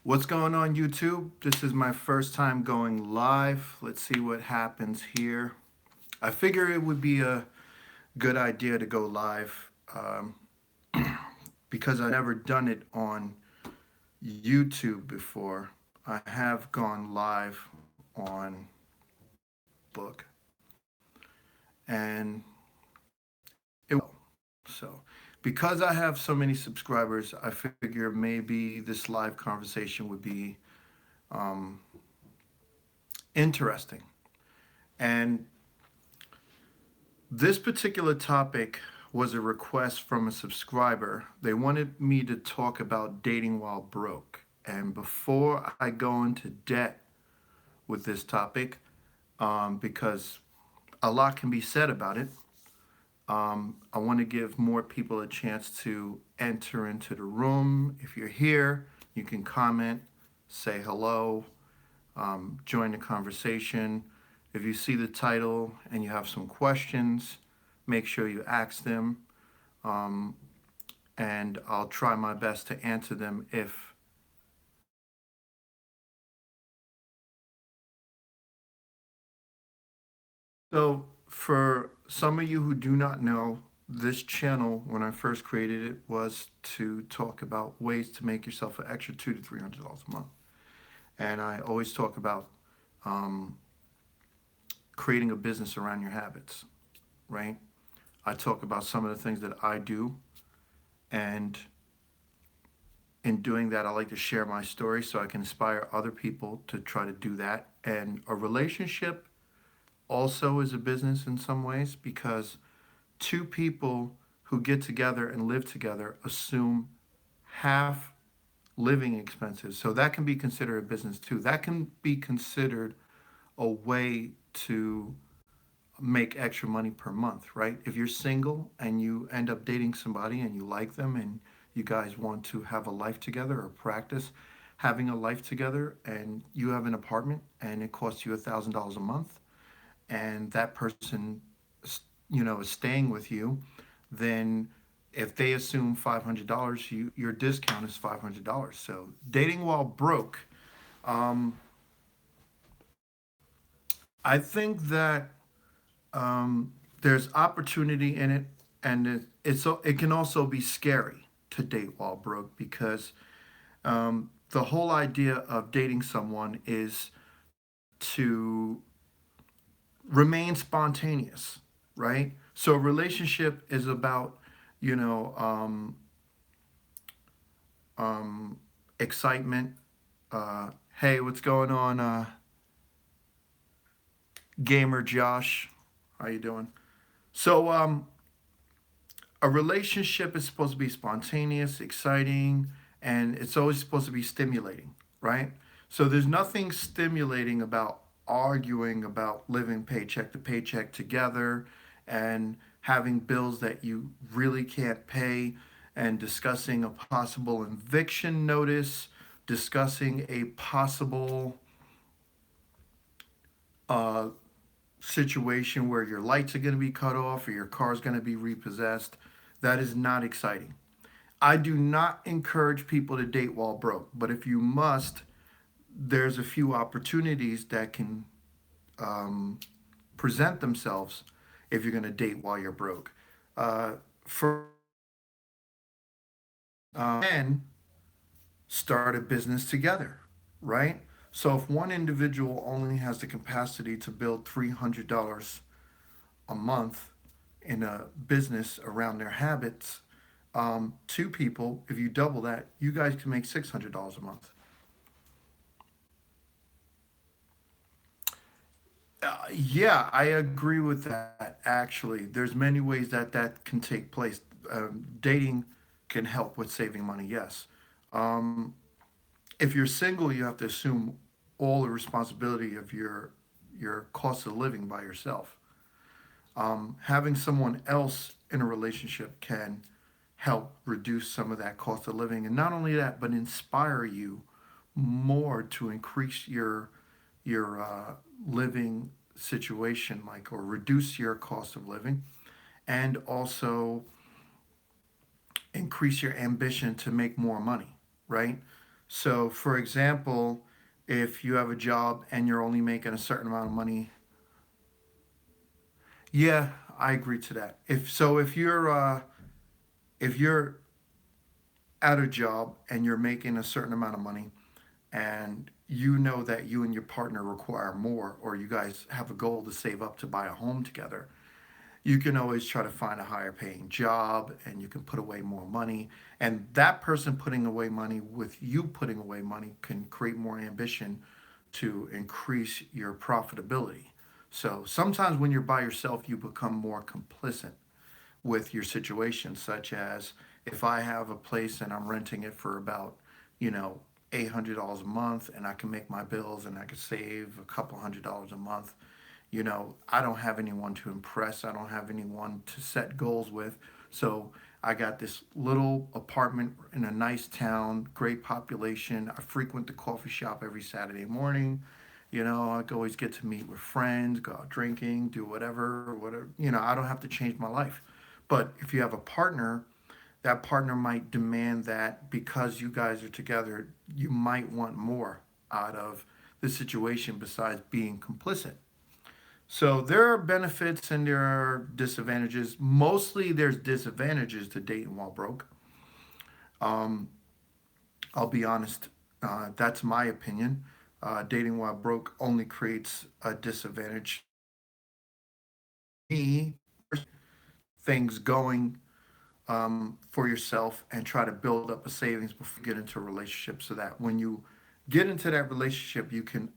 What's going on, YouTube? This is my first time going live. Let's see what happens here. I figure it would be a good idea to go live because I've never done it on YouTube before. I have gone live on book and it will. So, because I have so many subscribers, I figure maybe this live conversation would be um, interesting. And this particular topic was a request from a subscriber. They wanted me to talk about dating while broke. And before I go into debt with this topic, because a lot can be said about it, I want to give more people a chance to enter into the room. If you're here, you can comment, say hello, join the conversation. If you see the title and you have some questions, make sure you ask them, um, and I'll try my best to answer them if. So, for some of you who do not know, this channel, when I first created it, was to talk about ways to make yourself an extra $200 to $300 a month. And I always talk about um, creating a business around your habits, right? I talk about some of the things that I do, and in doing that, I like to share my story so I can inspire other people to try to do that. And a relationship also is a business in some ways because two people who get together and live together assume half living expenses. So that can be considered a business too. That can be considered a way to make extra money per month, right? If you're single and you end up dating somebody and you like them and you guys want to have a life together or practice having a life together, and you have an apartment and it costs you $1,000 a month, and that person, is staying with you, then if they assume $500, your discount is $500. So dating while broke, um, I think that there's opportunity in it, and it can also be scary to date while broke because the whole idea of dating someone is to remain spontaneous, right? So a relationship is about, you know, um, excitement. Hey, what's going on, gamer Josh? How you doing? So a relationship is supposed to be spontaneous, exciting, and it's always supposed to be stimulating, right? So there's nothing stimulating about arguing about living paycheck to paycheck together and having bills that you really can't pay and discussing a possible eviction notice, discussing a possible uh, situation where your lights are going to be cut off or your car's going to be repossessed. That is not exciting. I do not encourage people to date while broke, but if you must, there's a few opportunities that can um, present themselves if you're going to date while you're broke. For men, start a business together, right? So if one individual only has the capacity to build $300 a month in a business around their habits, two people, if you double that, you guys can make $600 a month. Yeah, I agree with that. Actually, there's many ways that that can take place. Dating can help with saving money. Yes. Um, if you're single, you have to assume all the responsibility of your cost of living by yourself. Having someone else in a relationship can help reduce some of that cost of living, and not only that, but inspire you more to increase your living situation, like, or reduce your cost of living, and also increase your ambition to make more money, right? So, for example, if you have a job and you're only making a certain amount of money, yeah, I agree to that. If you're at a job and you're making a certain amount of money, and you know that you and your partner require more, or you guys have a goal to save up to buy a home together, you can always try to find a higher paying job and you can put away more money. And that person putting away money with you putting away money can create more ambition to increase your profitability. So sometimes when you're by yourself, you become more complicit with your situation, such as if I have a place and I'm renting it for about, you know, $800 a month, and I can make my bills and I can save a couple $100 a month. I don't have anyone to impress. I don't have anyone to set goals with. So I got this little apartment in a nice town, great population. I frequent the coffee shop every Saturday morning. I can always get to meet with friends, go out drinking, do whatever, whatever. I don't have to change my life. But if you have a partner, that partner might demand that because you guys are together, you might want more out of the situation besides being complicit. So there are benefits and there are disadvantages. Mostly there's disadvantages to dating while broke. Um, I'll be honest, that's my opinion. Dating while broke only creates a disadvantage. Me, things going for yourself and try to build up a savings before you get into a relationship so that when you get into that relationship, you can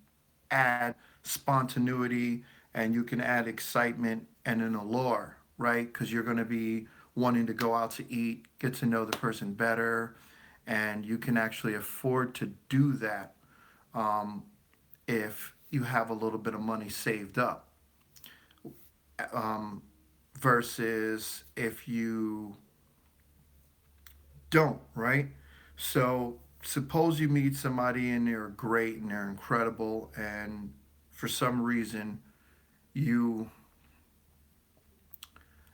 add spontaneity and you can add excitement and an allure, right? Because you're going to be wanting to go out to eat, get to know the person better, and you can actually afford to do that if you have a little bit of money saved up um, versus if you don't, right? So suppose you meet somebody and they're great and they're incredible, and for some reason you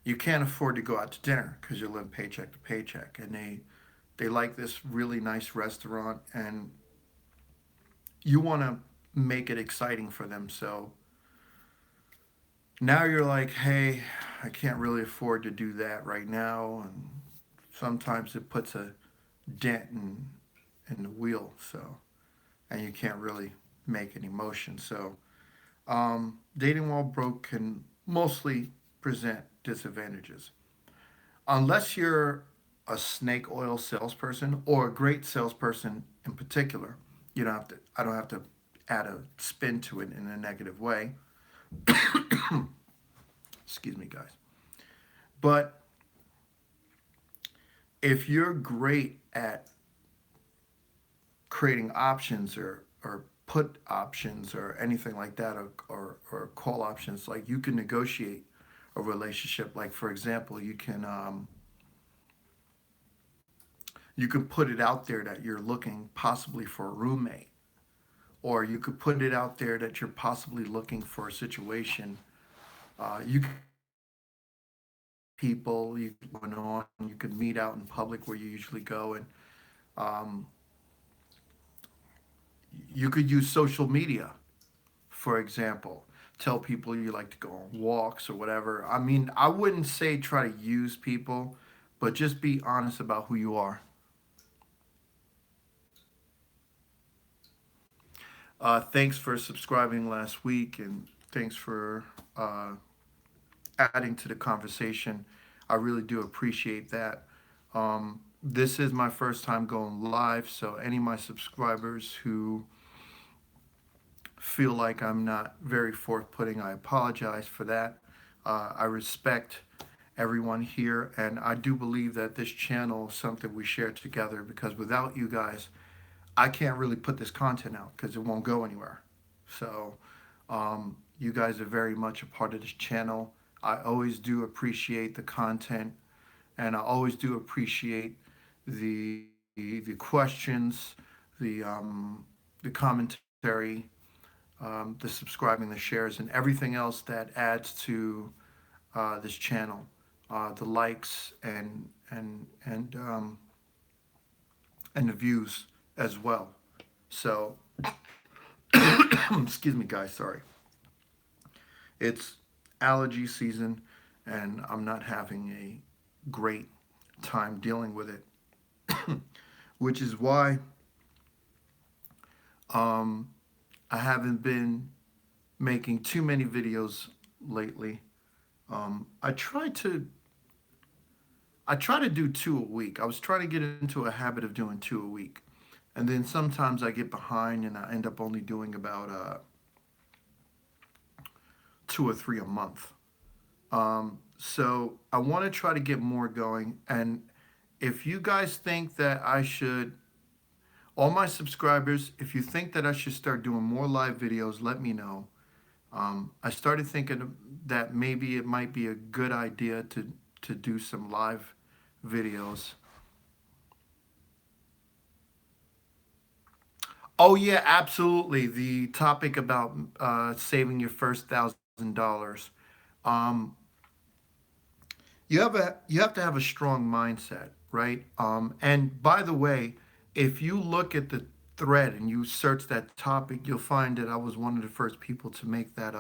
you can't afford to go out to dinner because you're living paycheck to paycheck, and they like this really nice restaurant, and you want to make it exciting for them. So now you're like, hey, I can't really afford to do that right now, and sometimes it puts a dent in the wheel. So and you can't really make any motion. So dating while broke can mostly present disadvantages. Unless you're a snake oil salesperson or a great salesperson in particular, I don't have to add a spin to it in a negative way. Excuse me, guys. But if you're great at creating options or put options or anything like that, or call options, like you can negotiate a relationship. Like, for example, you can put it out there that you're looking possibly for a roommate, or you could put it out there that you're possibly looking for a situation. You could people you could going on, you could meet out in public where you usually go, and um, you could use social media, for example. Tell people you like to go on walks or whatever. I mean, I wouldn't say try to use people, but just be honest about who you are. Thanks for subscribing last week, and thanks for adding to the conversation. I really do appreciate that. This is my first time going live, so any of my subscribers who feel like I'm not very forth-putting, I apologize for that. I respect everyone here, and I do believe that this channel is something we share together, because without you guys, I can't really put this content out because it won't go anywhere. So you guys are very much a part of this channel. I always do appreciate the content, and I always do appreciate the questions, the commentary, the subscribing, the shares, and everything else that adds to this channel. The likes and the views as well. So, excuse me, guys, sorry. It's allergy season, and I'm not having a great time dealing with it, which is why um, I haven't been making too many videos lately. I try to do two a week. I was trying to get into a habit of doing two a week, and then sometimes I get behind and I end up only doing about two or three a month. So I want to try to get more going. And if you guys think that I should, all my subscribers, if you think that I should start doing more live videos, let me know. I started thinking that maybe it might be a good idea to do some live videos. Oh yeah, absolutely. The topic about saving your first $1,000. Um, you have to have a strong mindset, right? And by the way, if you look at the thread and you search that topic, you'll find that I was one of the first people to make that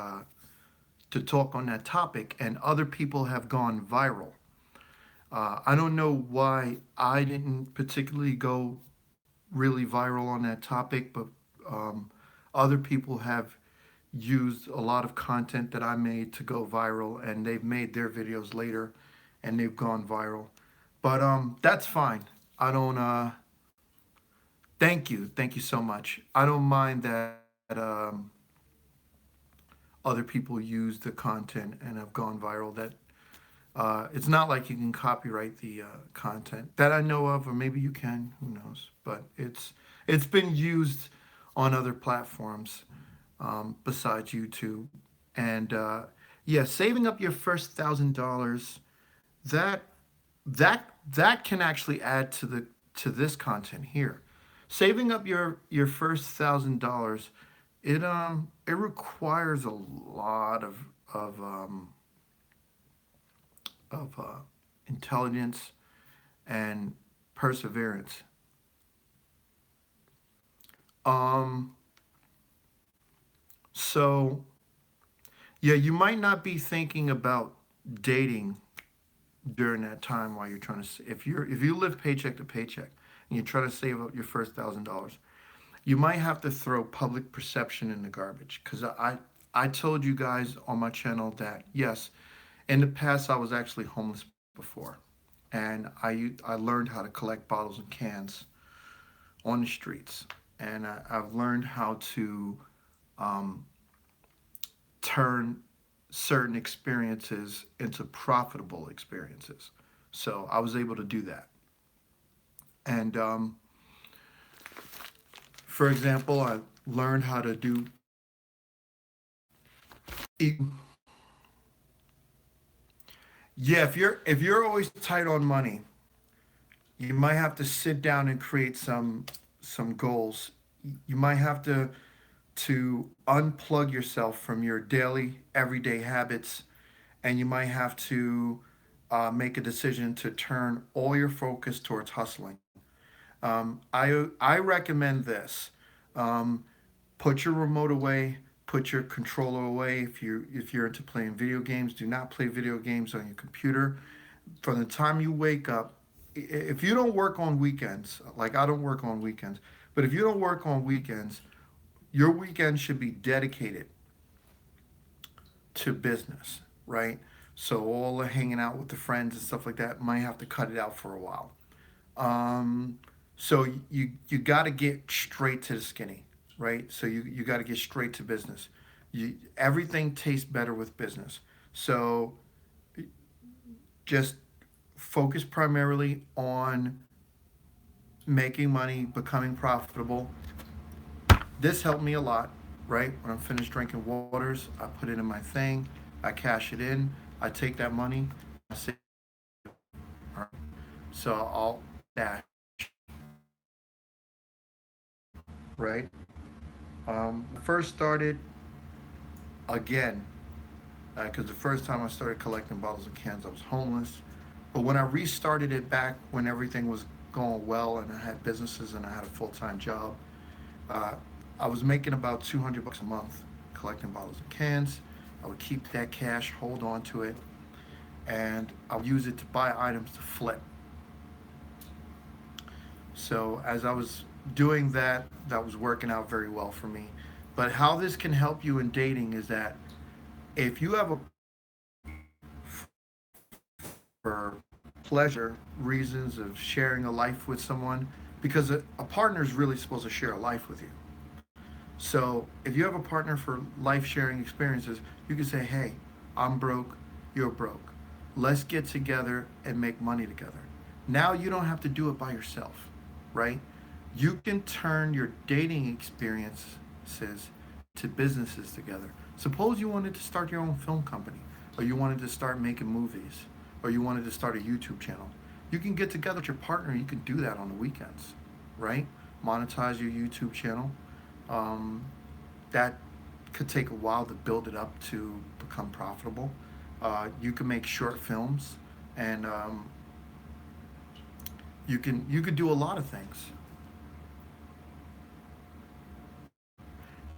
to talk on that topic, and other people have gone viral. I don't know why I didn't particularly go really viral on that topic, but other people have used a lot of content that I made to go viral, and they've made their videos later, and they've gone viral. But that's fine. I don't. Thank you so much. I don't mind that other people use the content and have gone viral. That it's not like you can copyright the content that I know of, or maybe you can. Who knows? But it's been used on other platforms besides YouTube. And yeah, saving up your first $1,000, that that can actually add to this content here. Saving up your first $1,000, it requires a lot of intelligence and perseverance. Um, so yeah, you might not be thinking about dating during that time while you're trying to. If you live paycheck to paycheck and you're trying to save up your first $1,000, you might have to throw public perception in the garbage. Because I told you guys on my channel that yes, in the past I was actually homeless before, and I learned how to collect bottles and cans on the streets, and I've learned how to um, turn certain experiences into profitable experiences. So I was able to do that. And for example, I learned how to do. e- Yeah, if you're always tight on money, you might have to sit down and create some goals. You might have to unplug yourself from your daily everyday habits, and you might have to make a decision to turn all your focus towards hustling. I recommend this. Um, put your remote away. Put your controller away. If you're into playing video games, do not play video games on your computer. From the time you wake up, if you don't work on weekends, like I don't work on weekends, but if you don't work on weekends, your weekend should be dedicated to business, right? So all the hanging out with the friends and stuff like that might have to cut it out for a while. Um, so you got to get straight to the skinny, right? So you got to get straight to business. Everything tastes better with business. So just focus primarily on making money, becoming profitable. This helped me a lot, right? When I'm finished drinking waters, I put it in my thing, I cash it in, I take that money, I say, all right. So I'll dash, right? First started again, because the first time I started collecting bottles and cans, I was homeless. But when I restarted it back when everything was going well and I had businesses and I had a full time job, Uh, I was making about 200 bucks a month collecting bottles and cans. I would keep that cash, hold on to it, and I would use it to buy items to flip. So as I was doing that, that was working out very well for me. But how this can help you in dating is that if you have a for pleasure reasons of sharing a life with someone, because a partner is really supposed to share a life with you. So if you have a partner for life sharing experiences, you can say, hey, I'm broke, you're broke. Let's get together and make money together. Now you don't have to do it by yourself, right? You can turn your dating experiences to businesses together. Suppose you wanted to start your own film company, or you wanted to start making movies, or you wanted to start a YouTube channel. You can get together with your partner. You can do that on the weekends, right? Monetize your YouTube channel. Um, that could take a while to build it up to become profitable. You can make short films, and you could do a lot of things.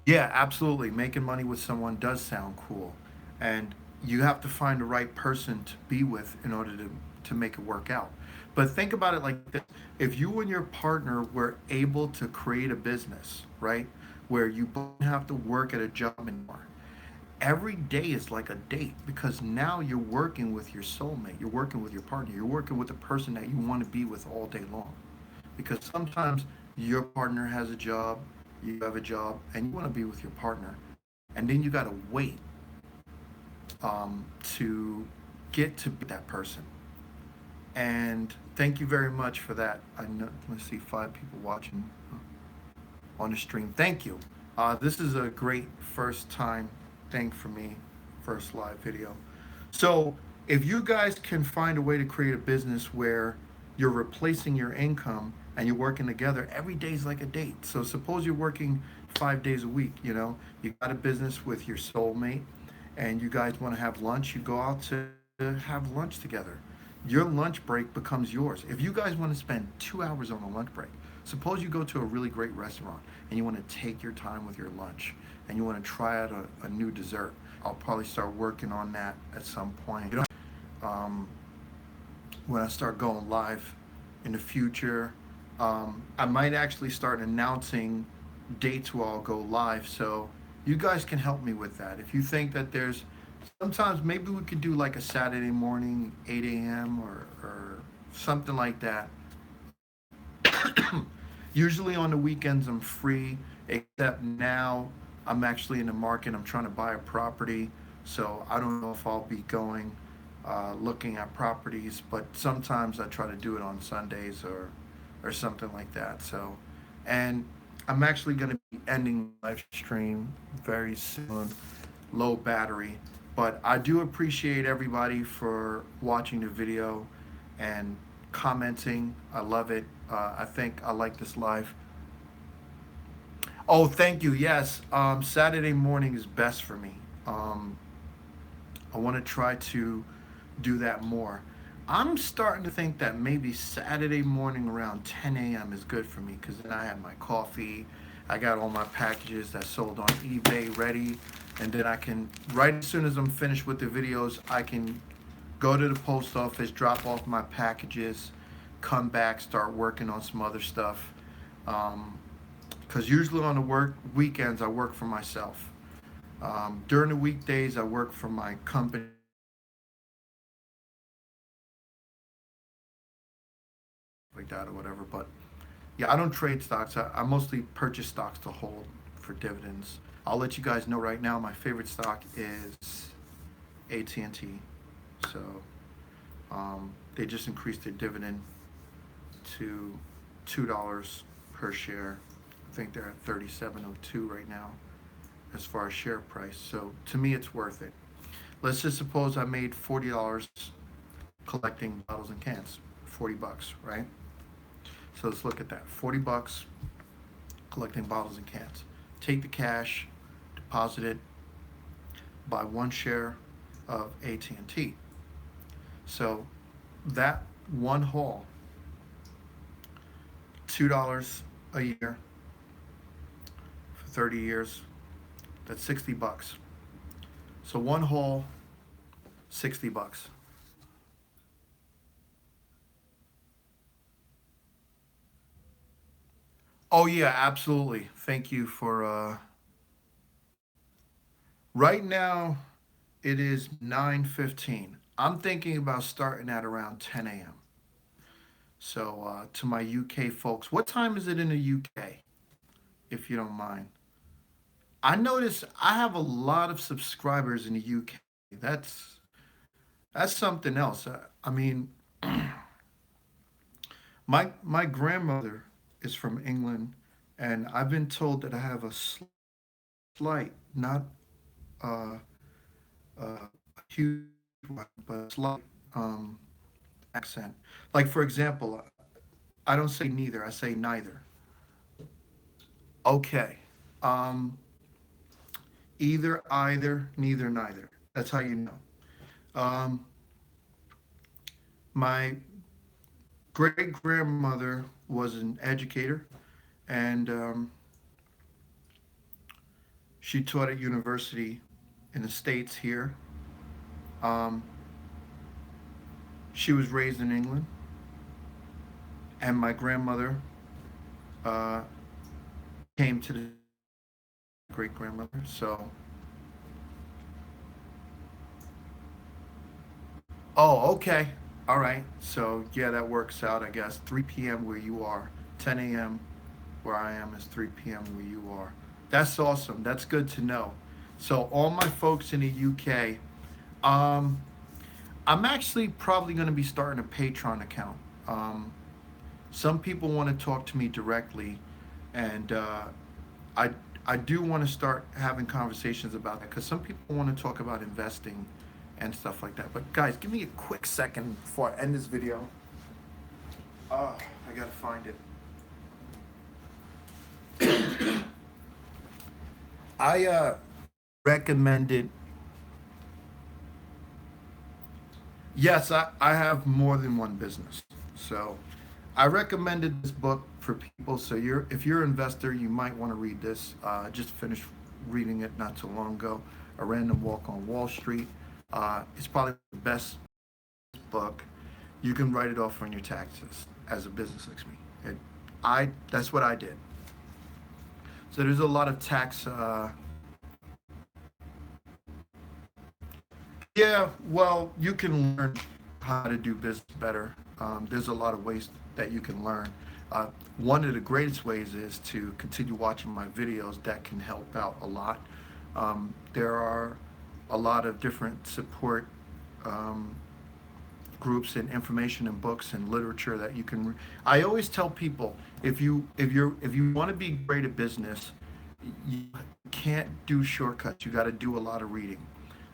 Yeah, absolutely. Making money with someone does sound cool, and you have to find the right person to be with in order to make it work out. But think about it like this: if you and your partner were able to create a business, right, where you both have to work at a job anymore, every day is like a date because now you're working with your soulmate, you're working with your partner, you're working with the person that you want to be with all day long. Because sometimes your partner has a job, you have a job, and you want to be with your partner, and then you got to wait to get to be that person. And thank you very much for that. I know, let's see, 5 people watching on the stream. Thank you. This is a great first time thing for me, first live video. So if you guys can find a way to create a business where you're replacing your income and you're working together, every day is like a date. So suppose you're working 5 days a week, you got a business with your soulmate and you guys want to have lunch, you go out to have lunch together. Your lunch break becomes yours. If you guys want to spend 2 hours on a lunch break, suppose you go to a really great restaurant and you want to take your time with your lunch and you want to try out a new dessert. I'll probably start working on that at some point. Um, when I start going live in the future, I might actually start announcing dates where I'll go live. So you guys can help me with that. If you think that there's sometimes maybe we could do like a Saturday morning, 8 a.m. or something like that. Usually on the weekends I'm free, except now I'm actually in the market. I'm trying to buy a property, so I don't know if I'll be going looking at properties. But sometimes I try to do it on Sundays or something like that. So, and I'm actually going to be ending the live stream very soon. Low battery, but I do appreciate everybody for watching the video and commenting. I love it. I think I like this live. Oh, thank you. Yes, Saturday morning is best for me. I want to try to do that more. I'm starting to think that maybe Saturday morning around 10 a.m. is good for me because then I have my coffee. I got all my packages that sold on eBay ready. And then I can, right as soon as I'm finished with the videos, I can go to the post office, drop off my packages, come back, start working on some other stuff. Because usually on the work weekends, I work for myself. During the weekdays, I work for my company like that or whatever. But yeah, I don't trade stocks. I mostly purchase stocks to hold for dividends. I'll let you guys know right now. My favorite stock is AT&T. So they just increased their dividend to $2 per share. I think they're at 37.02 right now as far as share price. So to me, it's worth it. Let's just suppose I made $40 collecting bottles and cans. 40 bucks, right? So let's look at that. 40 bucks collecting bottles and cans. Take the cash, deposit it, buy one share of AT&T. So that one haul, $2 a year, 30 years. That's 60 bucks. So one haul, 60 bucks. Oh yeah, absolutely. Thank you for right now it is 9:15. I'm thinking about starting at around 10 a.m. So to my UK folks, what time is it in the UK, if you don't mind? I notice I have a lot of subscribers in the UK. That's that's something else. I mean, my grandmother is from England, and I've been told that I have a slight, not uh, a huge one, but a slight um, accent. Like for example, I don't say neither. I say neither. Okay. Um, either, either, neither, neither. That's how you know. Um, my great grandmother was an educator, and she taught at university in the States here. Um, she was raised in England, and my grandmother uh, came to the great grandmother. So, oh, okay. All right. So, yeah, that works out, I guess. 3 p.m. where you are, 10 a.m. where I am is 3 p.m. where you are. That's awesome. That's good to know. So, all my folks in the UK, um, I'm actually probably going to be starting a Patreon account. Um, some people want to talk to me directly, and I I do want to start having conversations about that because some people want to talk about investing and stuff like that. But guys, give me a quick second before I end this video. I gotta find it. I recommended. Yes, I have more than one business. So I recommended this book for people. So if you're an investor, you might want to read this. I just finished reading it not too long ago. A Random Walk on Wall Street. It's probably the best book. You can write it off on your taxes as a business like me. That's what I did. So there's a lot of tax. Yeah, well, you can learn how to do business better. There's a lot of ways that you can learn. One of the greatest ways is to continue watching my videos. That can help out a lot. There are a lot of different support um, groups and information and books and literature that you can. I always tell people if you want to be great at business, you can't do shortcuts. You got to do a lot of reading.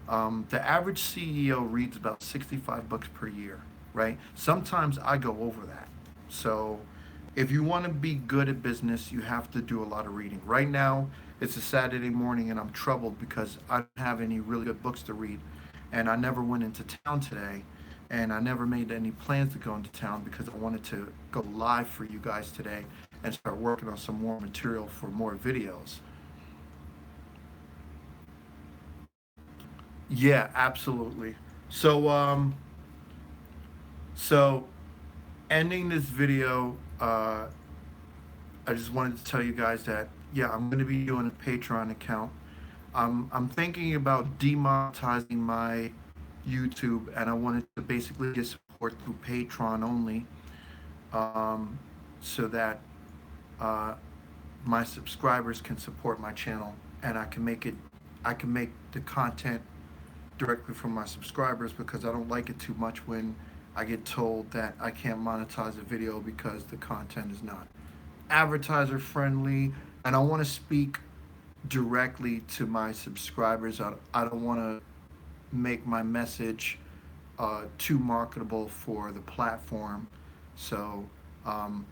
The average CEO reads about 65 books per year, right? Sometimes I go over that. So if you want to be good at business, you have to do a lot of reading. Right now, it's a Saturday morning and I'm troubled because I don't have any really good books to read. And I never went into town today. And I never made any plans to go into town because I wanted to go live for you guys today and start working on some more material for more videos. Yeah, absolutely. So, so ending this video, I just wanted to tell you guys that yeah, I'm going to be doing a Patreon account. I'm thinking about demonetizing my YouTube, and I wanted to basically get support through Patreon only, um, so that uh, my subscribers can support my channel, and I can make the content directly from my subscribers because I don't like it too much when I get told that I can't monetize a video because the content is not advertiser friendly, and I want to speak directly to my subscribers. I don't want to make my message too marketable for the platform. So um,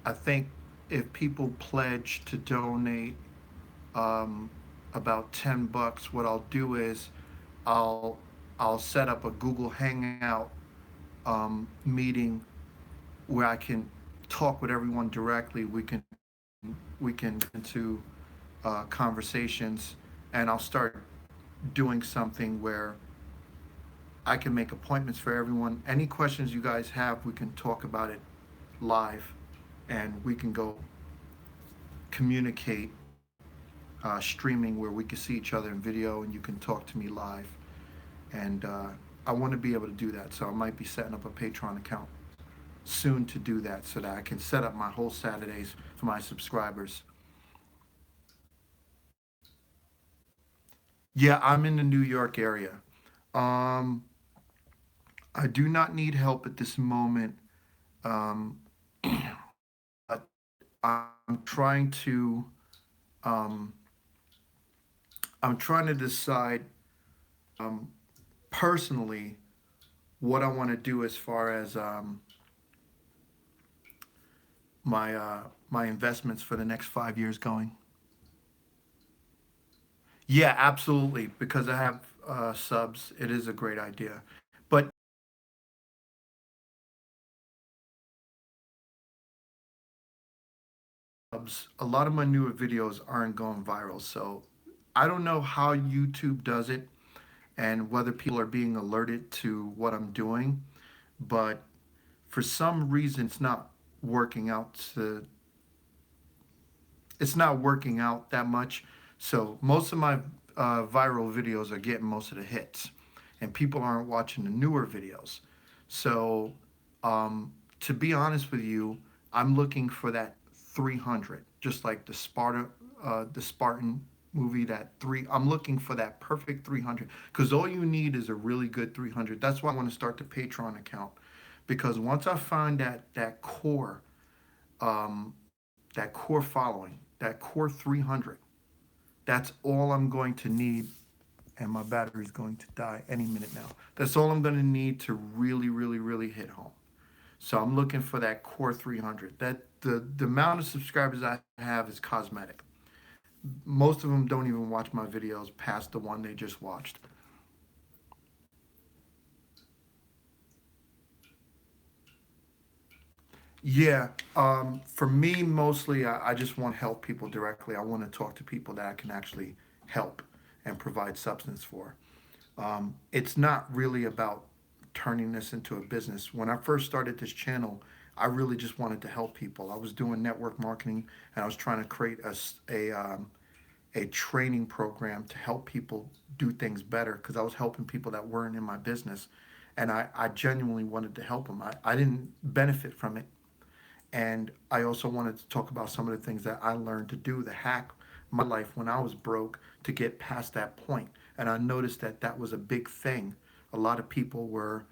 I think if people pledge to donate um, about 10 bucks, what I'll do is I'll I'll set up a Google Hangout meeting where I can talk with everyone directly. We can into conversations, and I'll start doing something where I can make appointments for everyone. Any questions you guys have, we can talk about it live, and we can go communicate streaming where we can see each other in video and you can talk to me live. And I want to be able to do that. So I might be setting up a Patreon account soon to do that so that I can set up my whole Saturdays for my subscribers. Yeah, I'm in the New York area. Um, I do not need help at this moment. Um, but I'm trying to um, I'm trying to decide um, personally what I want to do as far as my investments for the next 5 years going. Yeah, absolutely. Because I have subs, it is a great idea. But a lot of my newer videos aren't going viral. So I don't know how YouTube does it and whether people are being alerted to what I'm doing. But for some reason, working out to it's not working out that much. So most of my viral videos are getting most of the hits, and people aren't watching the newer videos. So to be honest with you, I'm looking for that 300, just like the Spartan movie. That three, I'm looking for that perfect 300 because all you need is a really good 300. That's why I want to start the Patreon account because once I find um, that core following, that core 300, that's all I'm going to need. And my battery's going to die any minute now. That's all I'm going to need to really, really, really hit home. So I'm looking for that core 300. That the amount of subscribers I have is cosmetic. Most of them don't even watch my videos past the one they just watched. Yeah, for me, mostly, I just want to help people directly. I want to talk to people that I can actually help and provide substance for. It's not really about turning this into a business. When I first started this channel, I really just wanted to help people. I was doing network marketing and I was trying to create a training program to help people do things better because I was helping people that weren't in my business. And I genuinely wanted to help them. I didn't benefit from it, and I also wanted to talk about some of the things that I learned to do, the hack my life when I was broke to get past that point. And I noticed that that was a big thing. A lot of people were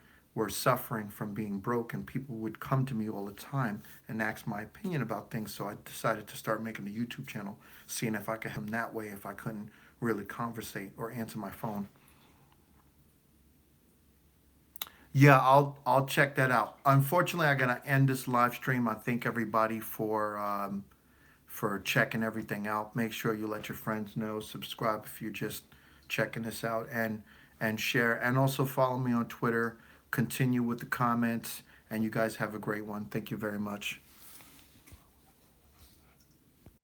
suffering from being broke, and people would come to me all the time and ask my opinion about things. So I decided to start making a YouTube channel, seeing if I could help them that way if I couldn't really conversate or answer my phone. Yeah, I'll check that out. Unfortunately, I gotta end this live stream. I thank everybody for checking everything out. Make sure you let your friends know. Subscribe if you're just checking this out, and share. And also follow me on Twitter. Continue with the comments. And you guys have a great one. Thank you very much.